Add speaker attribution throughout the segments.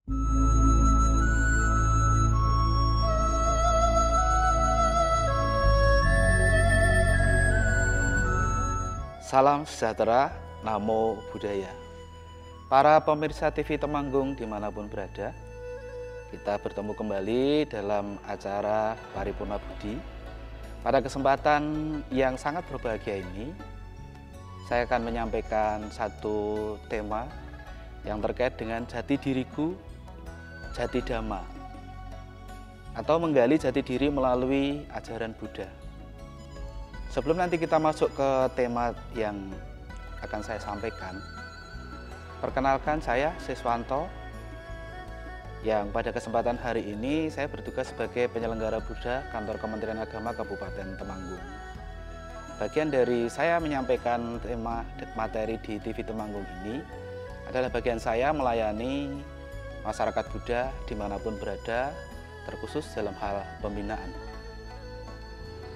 Speaker 1: Salam sejahtera, Namo Buddhaya. Para pemirsa TV Temanggung dimanapun berada, kita bertemu kembali dalam acara Paripurna Budi. Pada kesempatan yang sangat berbahagia ini, saya akan menyampaikan satu tema yang terkait dengan jati diriku, jati dhamma, atau menggali jati diri melalui ajaran Buddha. Sebelum nanti kita masuk ke tema yang akan saya sampaikan, perkenalkan saya Siswanto, yang pada kesempatan hari ini saya bertugas sebagai penyelenggara Buddha Kantor Kementerian Agama Kabupaten Temanggung. Bagian dari saya menyampaikan tema materi di TV Temanggung ini adalah bagian saya melayani masyarakat Buddha dimanapun berada, terkhusus dalam hal pembinaan.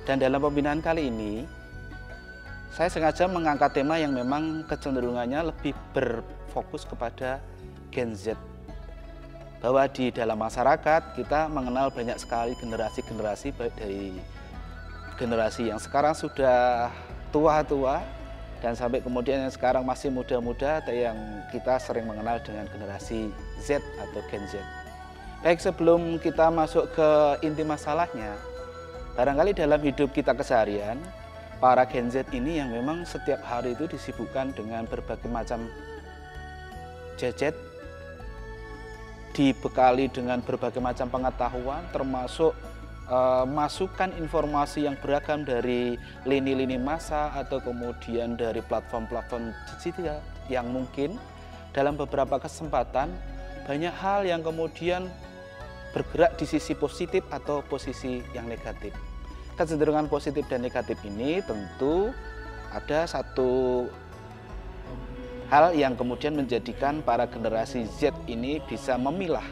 Speaker 1: Dan dalam pembinaan kali ini, saya sengaja mengangkat tema yang memang kecenderungannya lebih berfokus kepada Gen Z. Bahwa di dalam masyarakat kita mengenal banyak sekali generasi-generasi, baik dari generasi yang sekarang sudah tua-tua, dan sampai kemudian yang sekarang masih muda-muda, atau yang kita sering mengenal dengan generasi Z atau Gen Z. Baik, sebelum kita masuk ke inti masalahnya, barangkali dalam hidup kita keseharian, para Gen Z ini yang memang setiap hari itu disibukkan dengan berbagai macam gadget, dibekali dengan berbagai macam pengetahuan, termasuk masukan informasi yang beragam dari lini-lini massa atau kemudian dari platform-platform digital yang mungkin dalam beberapa kesempatan banyak hal yang kemudian bergerak di sisi positif atau posisi yang negatif. Kecenderungan positif dan negatif ini tentu ada satu hal yang kemudian menjadikan para generasi Z ini bisa memilah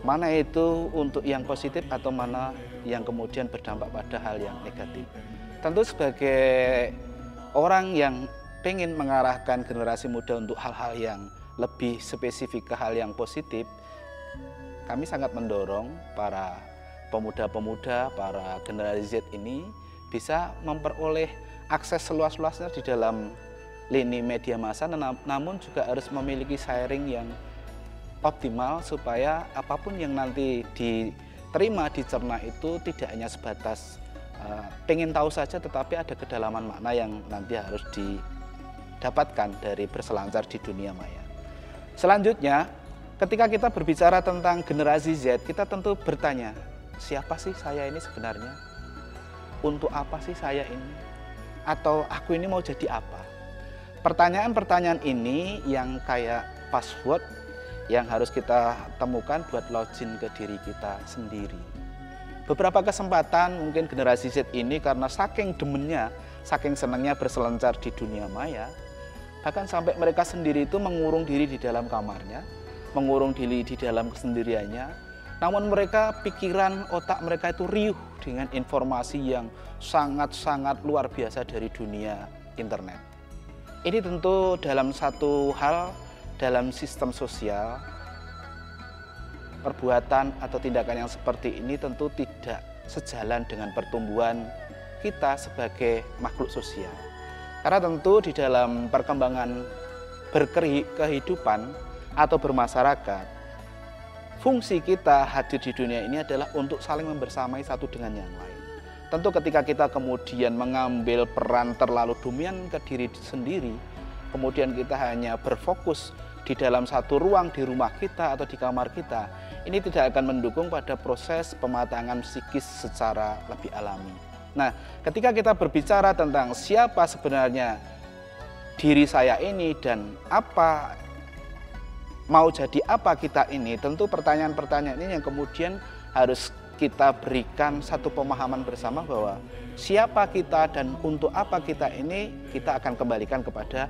Speaker 1: mana itu untuk yang positif atau mana yang kemudian berdampak pada hal yang negatif. Tentu sebagai orang yang ingin mengarahkan generasi muda untuk hal-hal yang lebih spesifik ke hal yang positif, kami sangat mendorong para pemuda-pemuda, para generasi Z ini bisa memperoleh akses seluas-luasnya di dalam lini media massa, namun juga harus memiliki sharing yang optimal supaya apapun yang nanti diterima, dicerna itu tidak hanya sebatas pengen tahu saja, tetapi ada kedalaman makna yang nanti harus didapatkan dari berselancar di dunia maya. Selanjutnya, ketika kita berbicara tentang generasi Z, kita tentu bertanya, siapa sih saya ini sebenarnya? Untuk apa sih saya ini? Atau aku ini mau jadi apa? Pertanyaan-pertanyaan ini yang kayak password yang harus kita temukan buat login ke diri kita sendiri. Beberapa kesempatan mungkin generasi Z ini karena saking demennya, saking senangnya berselancar di dunia maya, bahkan sampai mereka sendiri itu mengurung diri di dalam kamarnya, mengurung diri di dalam kesendiriannya, namun mereka pikiran otak mereka itu riuh dengan informasi yang sangat-sangat luar biasa dari dunia internet. Ini tentu dalam satu hal, dalam sistem sosial, perbuatan atau tindakan yang seperti ini tentu tidak sejalan dengan pertumbuhan kita sebagai makhluk sosial. Karena tentu di dalam perkembangan berkehidupan atau bermasyarakat, fungsi kita hadir di dunia ini adalah untuk saling membersamai satu dengan yang lain. Tentu ketika kita kemudian mengambil peran terlalu dominan ke diri sendiri, kemudian kita hanya berfokus di dalam satu ruang di rumah kita atau di kamar kita, ini tidak akan mendukung pada proses pematangan psikis secara lebih alami. Nah, ketika kita berbicara tentang siapa sebenarnya diri saya ini dan apa, mau jadi apa kita ini, tentu pertanyaan-pertanyaan ini yang kemudian harus kita berikan satu pemahaman bersama bahwa siapa kita dan untuk apa kita ini kita akan kembalikan kepada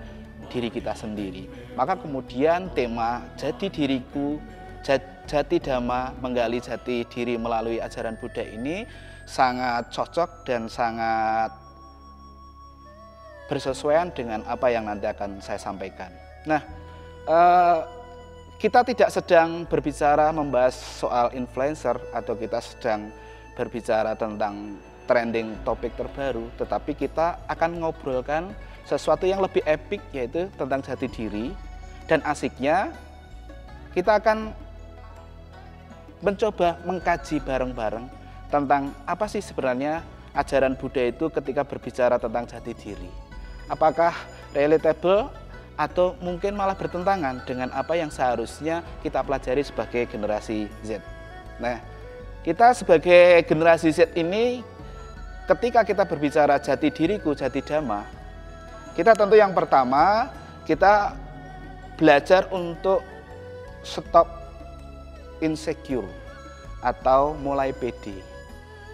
Speaker 1: diri kita sendiri. Maka kemudian tema jati diriku, jati dhamma, menggali jati diri melalui ajaran Buddha ini sangat cocok dan sangat bersesuaian dengan apa yang nanti akan saya sampaikan. Nah, kita tidak sedang berbicara membahas soal influencer atau kita sedang berbicara tentang trending topik terbaru, tetapi kita akan ngobrolkan sesuatu yang lebih epik, yaitu tentang jati diri. Dan asiknya kita akan mencoba mengkaji bareng-bareng tentang apa sih sebenarnya ajaran Buddha itu ketika berbicara tentang jati diri. Apakah relatable atau mungkin malah bertentangan dengan apa yang seharusnya kita pelajari sebagai generasi Z. Nah, kita sebagai generasi Z ini ketika kita berbicara jati diriku, jati dhamma, kita tentu yang pertama kita belajar untuk stop insecure atau mulai pede.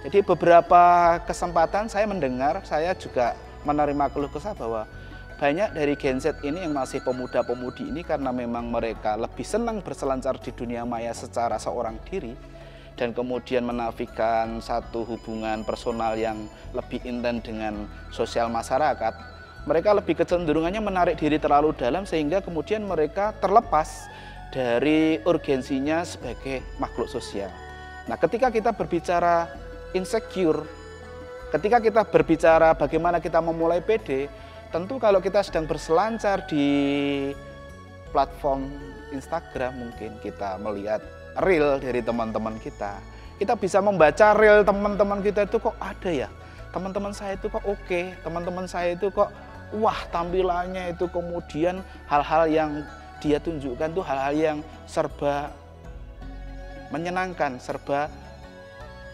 Speaker 1: Jadi beberapa kesempatan saya mendengar, saya juga menerima keluh kesah bahwa banyak dari Gen Z ini yang masih pemuda-pemudi ini karena memang mereka lebih senang berselancar di dunia maya secara seorang diri dan kemudian menafikan satu hubungan personal yang lebih intens dengan sosial masyarakat. Mereka lebih kecenderungannya menarik diri terlalu dalam sehingga kemudian mereka terlepas dari urgensinya sebagai makhluk sosial. Nah, ketika kita berbicara insecure, ketika kita berbicara bagaimana kita memulai pede, tentu kalau kita sedang berselancar di platform Instagram, mungkin kita melihat reel dari teman-teman kita bisa membaca reel teman-teman kita itu kok ada ya, teman-teman saya itu kok oke, teman-teman saya itu kok wah tampilannya itu, kemudian hal-hal yang dia tunjukkan tuh hal-hal yang serba menyenangkan, serba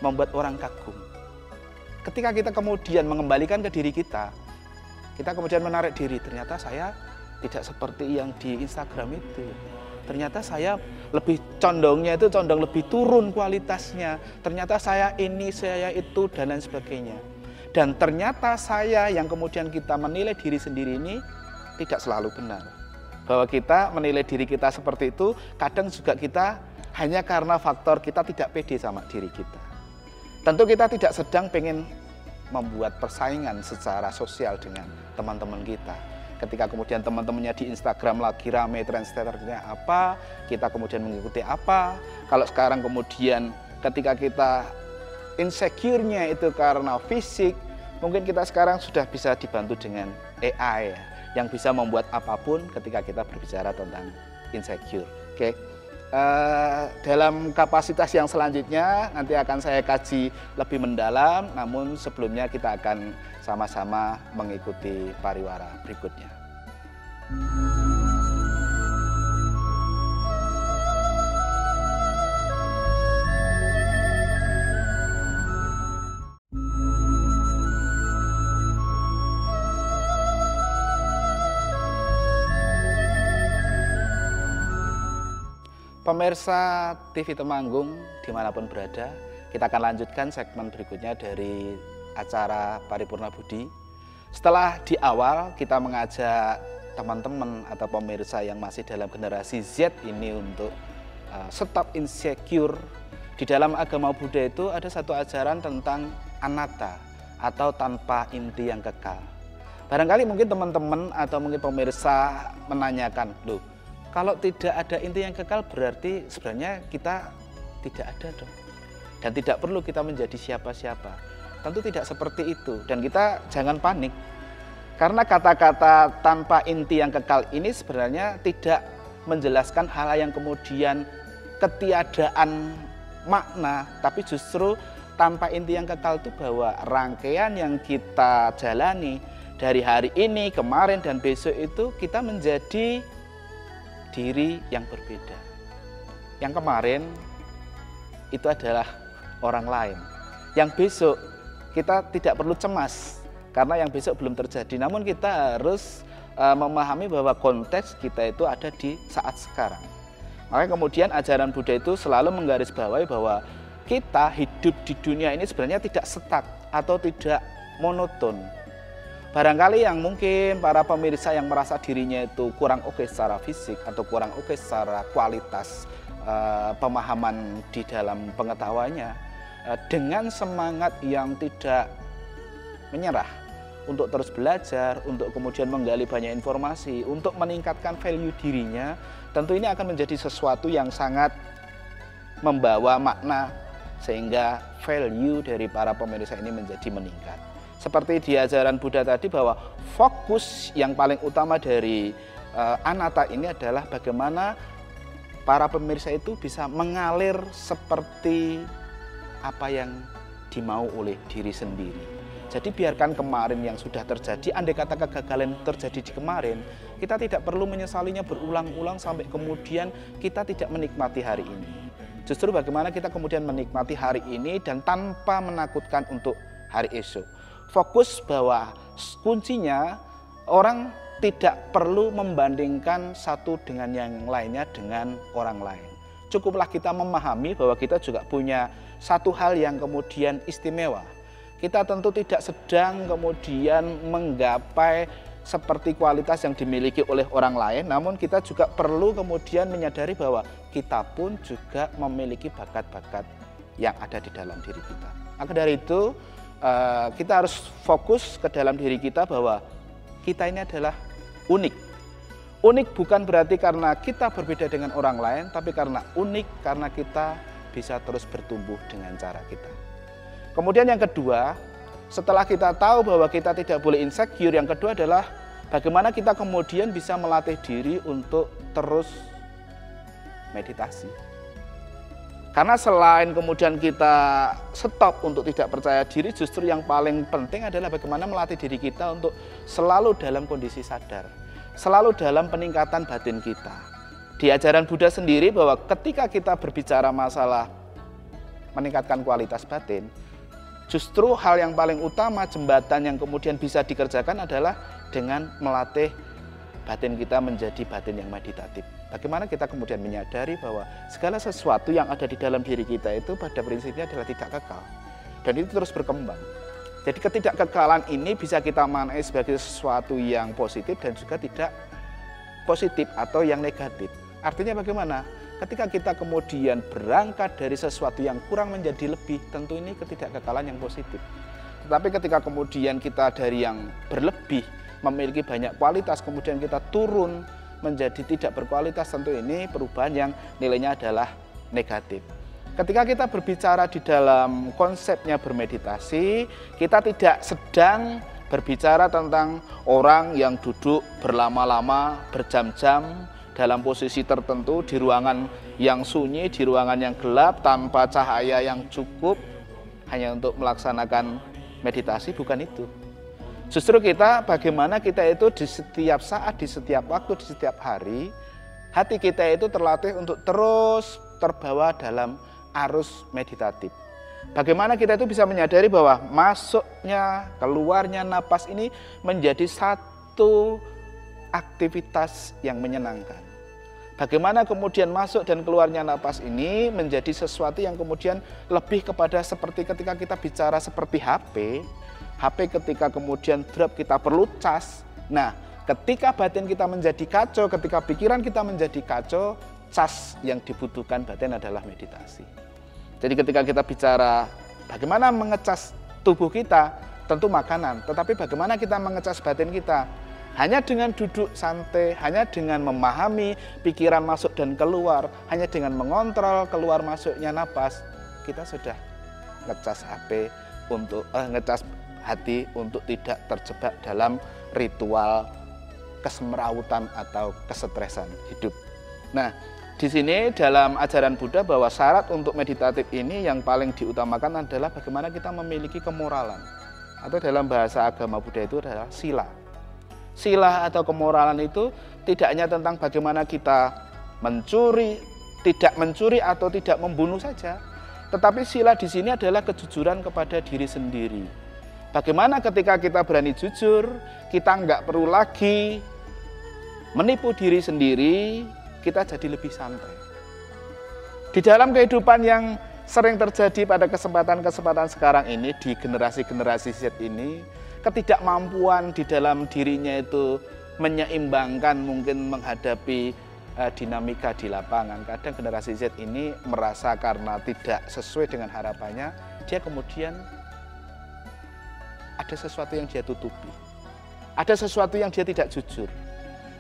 Speaker 1: membuat orang kagum. Ketika kita kemudian mengembalikan ke diri kita kemudian menarik diri, ternyata saya tidak seperti yang di Instagram itu. Ternyata saya lebih condong lebih turun kualitasnya. Ternyata saya ini, saya itu, dan lain sebagainya. Dan ternyata saya yang kemudian kita menilai diri sendiri ini tidak selalu benar. Bahwa kita menilai diri kita seperti itu, kadang juga kita hanya karena faktor kita tidak pede sama diri kita. Tentu kita tidak sedang pengen membuat persaingan secara sosial dengan teman-teman kita. Ketika kemudian teman-temannya di Instagram lagi rame trendsetternya apa, kita kemudian mengikuti apa. Kalau sekarang kemudian ketika kita insecure-nya itu karena fisik, mungkin kita sekarang sudah bisa dibantu dengan AI ya, yang bisa membuat apapun ketika kita berbicara tentang insecure. Oke. Dalam kapasitas yang selanjutnya nanti akan saya kaji lebih mendalam, namun sebelumnya kita akan sama-sama mengikuti pariwara berikutnya. Pemirsa TV Temanggung dimanapun berada, kita akan lanjutkan segmen berikutnya dari acara Paripurna Budi. Setelah di awal kita mengajak teman-teman atau pemirsa yang masih dalam generasi Z ini untuk stop insecure. Di dalam agama Buddha itu ada satu ajaran tentang anatta atau tanpa inti yang kekal. Barangkali mungkin teman-teman atau mungkin pemirsa menanyakan, loh, kalau tidak ada inti yang kekal berarti sebenarnya kita tidak ada dong. Dan tidak perlu kita menjadi siapa-siapa. Tentu tidak seperti itu. Dan kita jangan panik. Karena kata-kata tanpa inti yang kekal ini sebenarnya tidak menjelaskan hal yang kemudian ketiadaan makna. Tapi justru tanpa inti yang kekal itu bahwa rangkaian yang kita jalani dari hari ini, kemarin, dan besok itu kita menjadi diri yang berbeda. Yang kemarin itu adalah orang lain. Yang besok kita tidak perlu cemas karena yang besok belum terjadi. Namun kita harus memahami bahwa konteks kita itu ada di saat sekarang. Makanya kemudian ajaran Buddha itu selalu menggarisbawahi bahwa kita hidup di dunia ini sebenarnya tidak stuck atau tidak monoton. Barangkali yang mungkin para pemirsa yang merasa dirinya itu kurang oke secara fisik atau kurang oke secara kualitas pemahaman di dalam pengetahuannya, dengan semangat yang tidak menyerah untuk terus belajar, untuk kemudian menggali banyak informasi, untuk meningkatkan value dirinya, tentu ini akan menjadi sesuatu yang sangat membawa makna sehingga value dari para pemirsa ini menjadi meningkat. Seperti di ajaran Buddha tadi bahwa fokus yang paling utama dari anatta ini adalah bagaimana para pemirsa itu bisa mengalir seperti apa yang dimau oleh diri sendiri. Jadi biarkan kemarin yang sudah terjadi, andai kata kegagalan terjadi di kemarin, kita tidak perlu menyesalinya berulang-ulang sampai kemudian kita tidak menikmati hari ini. Justru bagaimana kita kemudian menikmati hari ini dan tanpa menakutkan untuk hari esok. Fokus bahwa kuncinya orang tidak perlu membandingkan satu dengan yang lainnya dengan orang lain. Cukuplah kita memahami bahwa kita juga punya satu hal yang kemudian istimewa. Kita tentu tidak sedang kemudian menggapai seperti kualitas yang dimiliki oleh orang lain, namun kita juga perlu kemudian menyadari bahwa kita pun juga memiliki bakat-bakat yang ada di dalam diri kita. Maka dari itu kita harus fokus ke dalam diri kita bahwa kita ini adalah unik. Unik bukan berarti karena kita berbeda dengan orang lain, tapi karena unik karena kita bisa terus bertumbuh dengan cara kita. Kemudian yang kedua, setelah kita tahu bahwa kita tidak boleh insecure, yang kedua adalah bagaimana kita kemudian bisa melatih diri untuk terus meditasi. Karena selain kemudian kita stop untuk tidak percaya diri, justru yang paling penting adalah bagaimana melatih diri kita untuk selalu dalam kondisi sadar, selalu dalam peningkatan batin kita. Di ajaran Buddha sendiri bahwa ketika kita berbicara masalah meningkatkan kualitas batin, justru hal yang paling utama, jembatan yang kemudian bisa dikerjakan adalah dengan melatih batin kita menjadi batin yang meditatif. Bagaimana kita kemudian menyadari bahwa segala sesuatu yang ada di dalam diri kita itu pada prinsipnya adalah tidak kekal. Dan itu terus berkembang. Jadi ketidakkekalan ini bisa kita maknai sebagai sesuatu yang positif dan juga tidak positif atau yang negatif. Artinya bagaimana? Ketika kita kemudian berangkat dari sesuatu yang kurang menjadi lebih, tentu ini ketidakkekalan yang positif. Tetapi ketika kemudian kita dari yang berlebih, memiliki banyak kualitas, kemudian kita turun menjadi tidak berkualitas, tentu ini perubahan yang nilainya adalah negatif. Ketika kita berbicara di dalam konsepnya bermeditasi, kita tidak sedang berbicara tentang orang yang duduk berlama-lama, berjam-jam, dalam posisi tertentu, di ruangan yang sunyi, di ruangan yang gelap, tanpa cahaya yang cukup, hanya untuk melaksanakan meditasi, bukan itu. Justru kita, bagaimana kita itu di setiap saat, di setiap waktu, di setiap hari, hati kita itu terlatih untuk terus terbawa dalam arus meditatif. Bagaimana kita itu bisa menyadari bahwa masuknya, keluarnya napas ini menjadi satu aktivitas yang menyenangkan. Bagaimana kemudian masuk dan keluarnya napas ini menjadi sesuatu yang kemudian lebih kepada seperti ketika kita bicara seperti HP ketika kemudian drop kita perlu cas. Nah, ketika batin kita menjadi kacau, ketika pikiran kita menjadi kacau, cas yang dibutuhkan batin adalah meditasi. Jadi ketika kita bicara bagaimana mengecas tubuh kita, tentu makanan. Tetapi bagaimana kita mengecas batin kita? Hanya dengan duduk santai, hanya dengan memahami pikiran masuk dan keluar, hanya dengan mengontrol keluar masuknya napas, kita sudah ngecas HP untuk ngecas hati untuk tidak terjebak dalam ritual kesemrautan atau kesetresan hidup. Nah, di sini dalam ajaran Buddha bahwa syarat untuk meditatif ini yang paling diutamakan adalah bagaimana kita memiliki kemoralan. Atau dalam bahasa agama Buddha itu adalah sila. Sila atau kemoralan itu tidak hanya tentang bagaimana kita mencuri, tidak mencuri atau tidak membunuh saja. Tetapi sila di sini adalah kejujuran kepada diri sendiri. Bagaimana ketika kita berani jujur, kita nggak perlu lagi menipu diri sendiri, kita jadi lebih santai. Di dalam kehidupan yang sering terjadi pada kesempatan-kesempatan sekarang ini, di generasi-generasi Z ini, ketidakmampuan di dalam dirinya itu menyeimbangkan mungkin menghadapi dinamika di lapangan. Kadang generasi Z ini merasa karena tidak sesuai dengan harapannya, dia kemudian ada sesuatu yang dia tutupi. Ada sesuatu yang dia tidak jujur.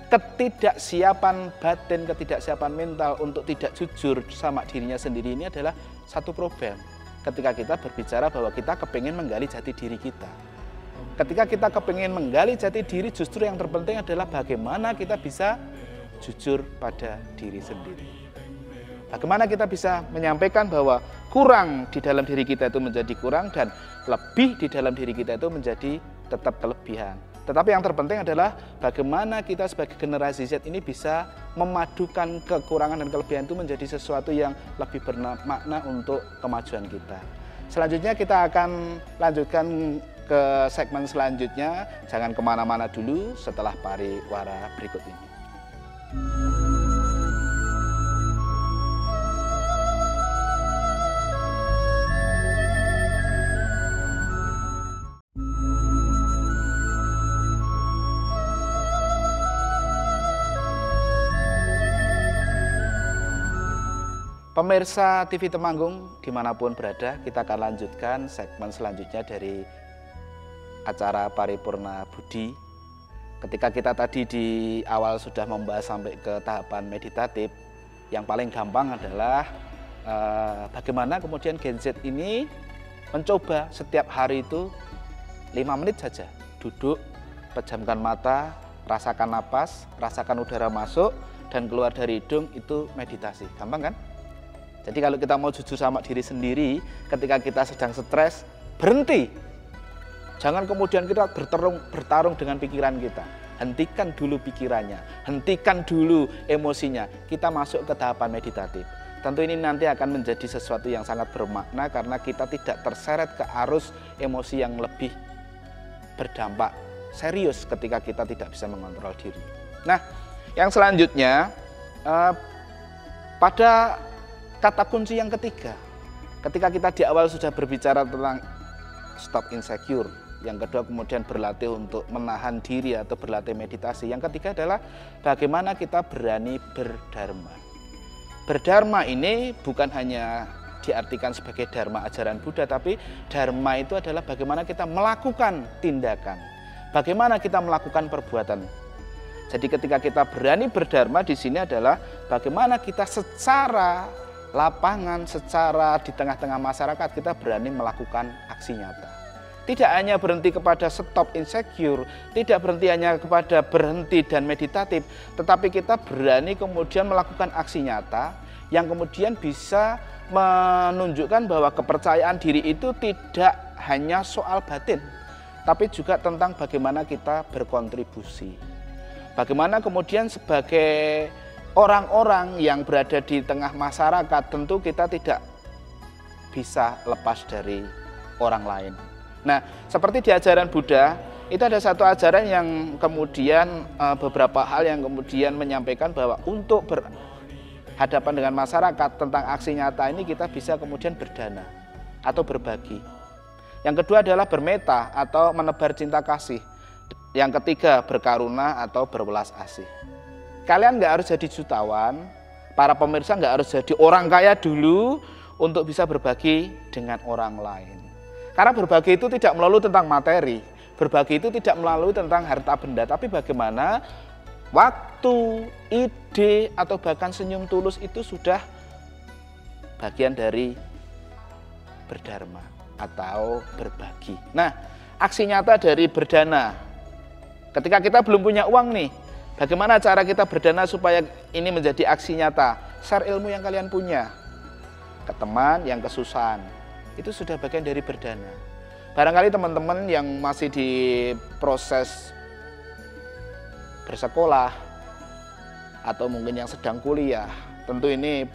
Speaker 1: Ketidaksiapan batin, ketidaksiapan mental untuk tidak jujur sama dirinya sendiri ini adalah satu problem. Ketika kita berbicara bahwa kita kepingin menggali jati diri kita. Ketika kita kepingin menggali jati diri, justru yang terpenting adalah bagaimana kita bisa jujur pada diri sendiri. Bagaimana kita bisa menyampaikan bahwa kurang di dalam diri kita itu menjadi kurang dan lebih di dalam diri kita itu menjadi tetap kelebihan. Tetapi yang terpenting adalah bagaimana kita sebagai generasi Z ini bisa memadukan kekurangan dan kelebihan itu menjadi sesuatu yang lebih bermakna untuk kemajuan kita. Selanjutnya kita akan lanjutkan ke segmen selanjutnya. Jangan kemana-mana dulu setelah pariwara berikut ini. Pemirsa TV Temanggung dimanapun berada, kita akan lanjutkan segmen selanjutnya dari acara Paripurna Budi. Ketika kita tadi di awal sudah membahas sampai ke tahapan meditatif, yang paling gampang adalah bagaimana kemudian Gen Z ini mencoba setiap hari itu 5 menit saja duduk, pejamkan mata, rasakan napas, rasakan udara masuk dan keluar dari hidung, itu meditasi. Gampang kan? Jadi kalau kita mau jujur sama diri sendiri, ketika kita sedang stres, berhenti. Jangan kemudian kita bertarung dengan pikiran kita. Hentikan dulu pikirannya, hentikan dulu emosinya. Kita masuk ke tahapan meditatif. Tentu ini nanti akan menjadi sesuatu yang sangat bermakna karena kita tidak terseret ke arus emosi yang lebih berdampak serius ketika kita tidak bisa mengontrol diri. Nah, yang selanjutnya pada kata kunci yang ketiga, ketika kita di awal sudah berbicara tentang stop insecure, yang kedua kemudian berlatih untuk menahan diri atau berlatih meditasi, yang ketiga adalah bagaimana kita berani berdharma. Berdharma ini bukan hanya diartikan sebagai dharma ajaran Buddha, tapi dharma itu adalah bagaimana kita melakukan tindakan, bagaimana kita melakukan perbuatan. Jadi ketika kita berani berdharma di sini adalah bagaimana kita secara lapangan, secara di tengah-tengah masyarakat kita berani melakukan aksi nyata. Tidak hanya berhenti kepada stop insecure, tidak berhenti hanya kepada berhenti dan meditatif, tetapi kita berani kemudian melakukan aksi nyata yang kemudian bisa menunjukkan bahwa kepercayaan diri itu tidak hanya soal batin, tapi juga tentang bagaimana kita berkontribusi. Bagaimana kemudian sebagai orang-orang yang berada di tengah masyarakat, tentu kita tidak bisa lepas dari orang lain. Nah, seperti di ajaran Buddha, itu ada satu ajaran yang kemudian beberapa hal yang kemudian menyampaikan bahwa untuk berhadapan dengan masyarakat tentang aksi nyata ini kita bisa kemudian berdana atau berbagi. Yang kedua adalah bermeta atau menebar cinta kasih. Yang ketiga berkaruna atau berwelas asih. Kalian nggak harus jadi jutawan, para pemirsa nggak harus jadi orang kaya dulu untuk bisa berbagi dengan orang lain. Karena berbagi itu tidak melulu tentang materi, berbagi itu tidak melulu tentang harta benda, tapi bagaimana waktu, ide, atau bahkan senyum tulus itu sudah bagian dari berdharma atau berbagi. Nah, aksi nyata dari berdana. Ketika kita belum punya uang nih, bagaimana cara kita berdana supaya ini menjadi aksi nyata? Share ilmu yang kalian punya ke teman yang kesusahan. Itu sudah bagian dari berdana. Barangkali teman-teman yang masih di proses bersekolah atau mungkin yang sedang kuliah, tentu ini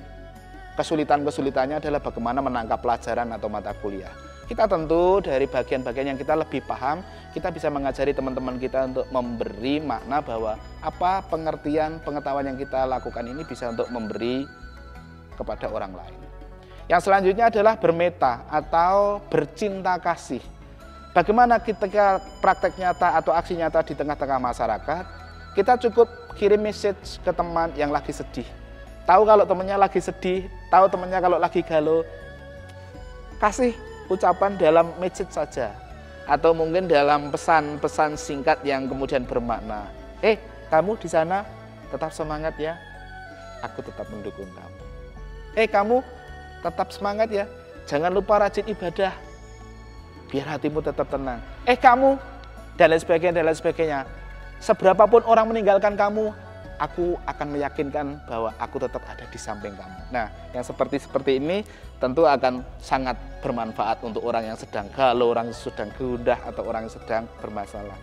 Speaker 1: kesulitan-kesulitannya adalah bagaimana menangkap pelajaran atau mata kuliah. Kita tentu dari bagian-bagian yang kita lebih paham, kita bisa mengajari teman-teman kita untuk memberi makna bahwa apa pengertian, pengetahuan yang kita lakukan ini bisa untuk memberi kepada orang lain. Yang selanjutnya adalah bermeta atau bercinta kasih. Bagaimana ketika praktek nyata atau aksi nyata di tengah-tengah masyarakat, kita cukup kirim message ke teman yang lagi sedih. Tahu kalau temannya lagi sedih, tahu temannya kalau lagi galau, kasih ucapan dalam message saja. atau mungkin dalam pesan-pesan singkat yang kemudian bermakna. Kamu di sana tetap semangat ya, aku tetap mendukung kamu. Kamu tetap semangat ya, jangan lupa rajin ibadah, biar hatimu tetap tenang. Kamu, dan lain sebagainya. Seberapapun orang meninggalkan kamu, aku akan meyakinkan bahwa aku tetap ada di samping kamu. Nah, yang seperti ini tentu akan sangat bermanfaat untuk orang yang sedang galau, orang yang sedang gundah, atau orang yang sedang bermasalah.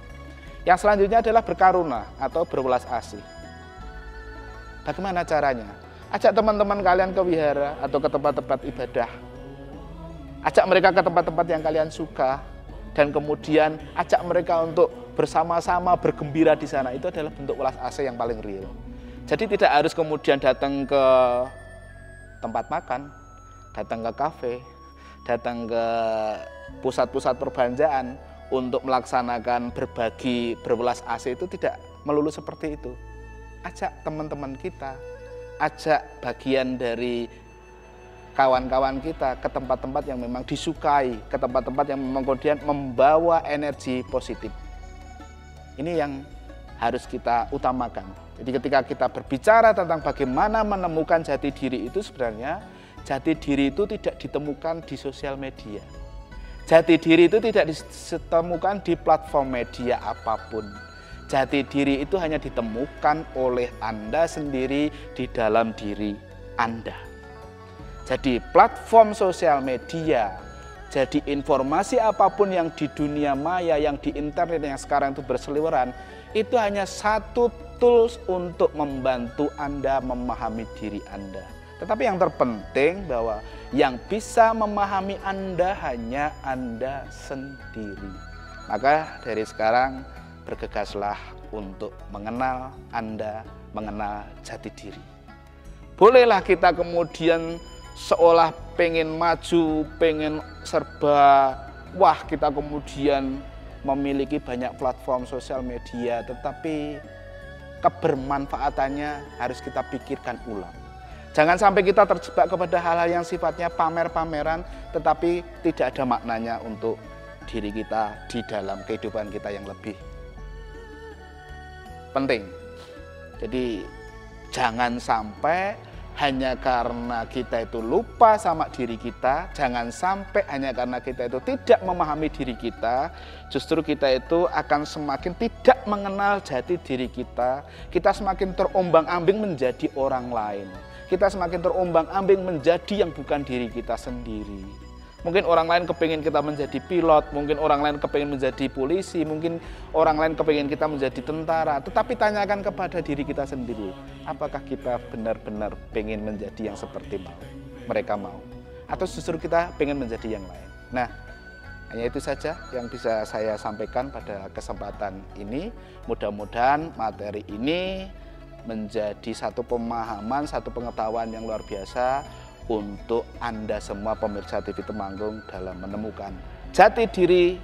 Speaker 1: Yang selanjutnya adalah berkaruna atau berwelas asih. Bagaimana caranya? Ajak teman-teman kalian ke wihara atau ke tempat-tempat ibadah. Ajak mereka ke tempat-tempat yang kalian suka, dan kemudian ajak mereka untuk bersama-sama bergembira di sana. Itu adalah bentuk welas asih yang paling real. Jadi tidak harus kemudian datang ke tempat makan, datang ke kafe, datang ke pusat-pusat perbelanjaan untuk melaksanakan berbagi berwelas asih. Itu tidak melulu seperti itu. Ajak teman-teman kita, ajak bagian dari kawan-kawan kita ke tempat-tempat yang memang disukai, ke tempat-tempat yang memang kemudian membawa energi positif. Ini yang harus kita utamakan. Jadi ketika kita berbicara tentang bagaimana menemukan jati diri itu, sebenarnya jati diri itu tidak ditemukan di sosial media. Jati diri itu tidak ditemukan di platform media apapun. Jati diri itu hanya ditemukan oleh Anda sendiri di dalam diri Anda. Jadi platform sosial media, jadi informasi apapun yang di dunia maya, yang di internet yang sekarang itu berseliweran, itu hanya satu tools untuk membantu Anda memahami diri Anda. Tetapi yang terpenting bahwa yang bisa memahami Anda hanya Anda sendiri. Maka dari sekarang bergegaslah untuk mengenal Anda, mengenal jati diri. Bolehlah kita kemudian seolah pengen maju, pengen serba, kita kemudian memiliki banyak platform sosial media, tetapi kebermanfaatannya harus kita pikirkan ulang. Jangan sampai kita terjebak kepada hal-hal yang sifatnya pamer-pameran, tetapi tidak ada maknanya untuk diri kita di dalam kehidupan kita yang lebih penting. Jadi jangan sampai hanya karena kita itu lupa sama diri kita, jangan sampai hanya karena kita itu tidak memahami diri kita, justru kita itu akan semakin tidak mengenal jati diri kita, kita semakin terombang-ambing menjadi orang lain, kita semakin terombang-ambing menjadi yang bukan diri kita sendiri. Mungkin orang lain kepingin kita menjadi pilot, mungkin orang lain kepingin menjadi polisi, mungkin orang lain kepingin kita menjadi tentara. Tetapi tanyakan kepada diri kita sendiri, apakah kita benar-benar pengen menjadi yang seperti mereka mau? Atau justru kita pengen menjadi yang lain? Nah, hanya itu saja yang bisa saya sampaikan pada kesempatan ini. Mudah-mudahan materi ini menjadi satu pemahaman, satu pengetahuan yang luar biasa untuk Anda semua pemirsa TV Temanggung dalam menemukan jati diri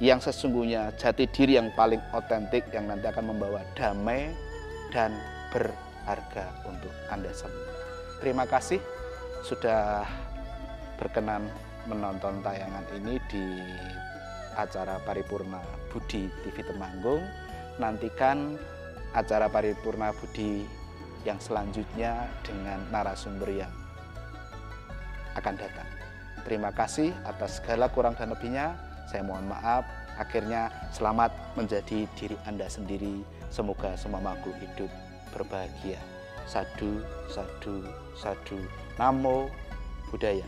Speaker 1: yang sesungguhnya, jati diri yang paling otentik yang nanti akan membawa damai dan berharga untuk Anda semua. Terima kasih sudah berkenan menonton tayangan ini di acara Paripurna Budi TV Temanggung. Nantikan acara Paripurna Budi yang selanjutnya dengan narasumber yang akan datang. Terima kasih atas segala kurang dan lebihnya. Saya mohon maaf. Akhirnya selamat menjadi diri Anda sendiri. Semoga semua makhluk hidup berbahagia. Sadu, sadu, sadu. Namo Buddhaya.